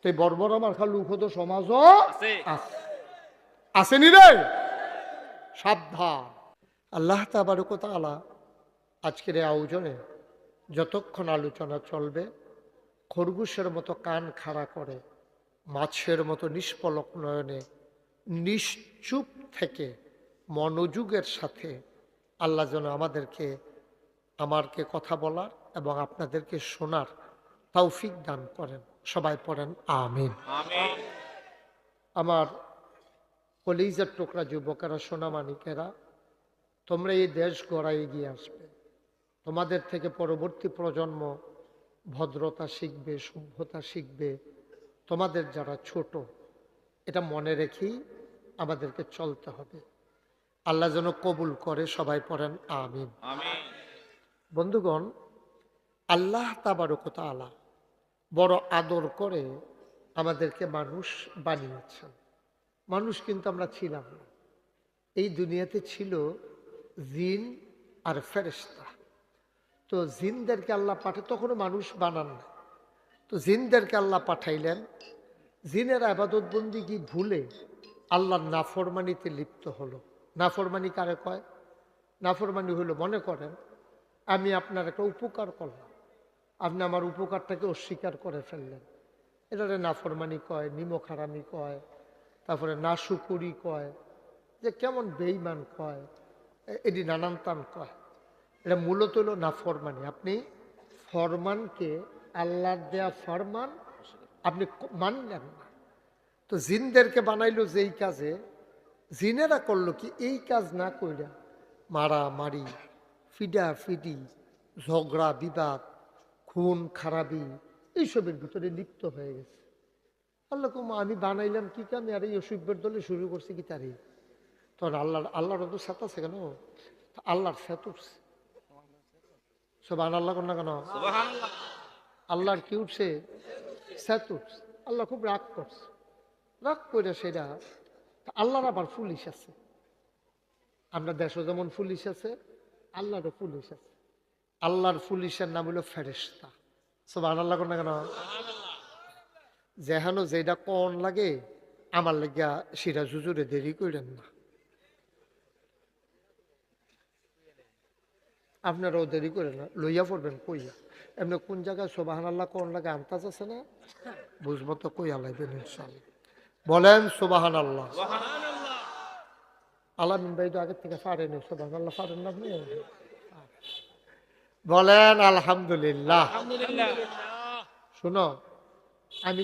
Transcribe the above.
তো বর্বর আমার খালু তো সমাজও আসেনি রে, সাবধান। আল্লাহ তাবারক ওয়া তাআলা আজকের এই আয়োজনে যতক্ষণ আলোচনা চলবে খরগোশের মতো কান খাড়া করে মাছের মতো নিষ্পলক নয়নে নিশ্চুপ থেকে মনোযোগের সাথে আল্লাহ যেন আমাকে কথা বলার এবং আপনাদেরকে শোনার তৌফিক দান করেন। সবাই পড়েন আমিন। আমার কলিজার টুকরা যুবকেরা, সোনামানিকেরা, তোমরা এই দেশ গড়ায় এগিয়ে আসবে। তোমাদের থেকে পরবর্তী প্রজন্ম ভদ্রতা শিখবে, সভ্যতা শিখবে। তোমাদের যারা ছোট, এটা মনে রেখেই আমাদেরকে চলতে হবে। আল্লাহ যেন কবুল করে। সবাই পড়েন আমিন। বন্ধুগণ, আল্লাহ তাবারক ওয়া তাআলা বড় আদর করে আমাদেরকে মানুষ বানিয়েছেন। মানুষ কিন্তু আমরা ছিলাম না। এই দুনিয়াতে ছিল জিন আর ফেরেশতা। তো জিনদেরকে আল্লাহ পাঠায়, তখনও মানুষ বানান না। তো জিনদেরকে আল্লাহ পাঠাইলেন। জিনের ইবাদত বন্দিগি ভুলে আল্লাহর নাফরমানিতে লিপ্ত হলো। নাফরমানি কারে কয়? নাফরমানি হলো, মনে করেন আমি আপনার একটা উপকার করলাম, আপনি আমার উপকারটাকে অস্বীকার করে ফেললেন। এটারে নাফরমানি কয়, নিমকহারামি কয়, তারপরে নাশুকুরি কয়, যে কেমন বেঈমান কয়, এটি নানান তান কয়। এটা মূলত হলো নাফরমানি। আপনি ফরমানকে, আল্লাহর দেয়া ফরমান আপনি মানলেন না। তো জিনদেরকে বানাইলো যেই কাজে, জিনেরা করলো কি, এই কাজ না কইরা মারামারি, ফিডাফিডি, ঝগড়া বিবাদ, খুন খারাপি, এইসবের ভিতরে লিপ্ত হয়ে গেছে। আল্লাহ কুমা আমি বানাইলাম কি কামে, আর এই অসভ্যের দলে শুরু করছে কি তারই। তখন আল্লাহর তো সাত আছে কেন, আল্লাহর সাত উঠছে। সুবহানাল্লাহ না কেন? আল্লাহর কি উঠছে? সাত উঠছে। আল্লাহ খুব রাগ করছে। রাগ করে সেটা, আল্লাহর আবার পুলিশ আছে। আমরা দেশে যেমন পুলিশ আছে, আল্লাহরও পুলিশ আছে। আল্লাহর পুলিশের নাম হলো ফেরেশতা। সুবহানাল্লাহ না কেন? যেহানো যেটা কোন লাগে আমার লাগিয়া সেটা জুজুরে দেরি করেন না। আপনারাও দেরি করে না, লইয়া পড়বেন কইয়া। এমনি কোন জায়গায় সুবহানাল্লাহ কোন লাগে আন্তাজ আছে না, বুঝবো তো কইয়া লাইবেন ইনশাআল্লাহ। বলেন সুবহানাল্লাহ। আলামিন ভাই তো আগের থেকে পারেনি, সুবহানাল্লাহ পারেন না আপনি? বলেন আলহামদুলিল্লাহ। শুনো, আমি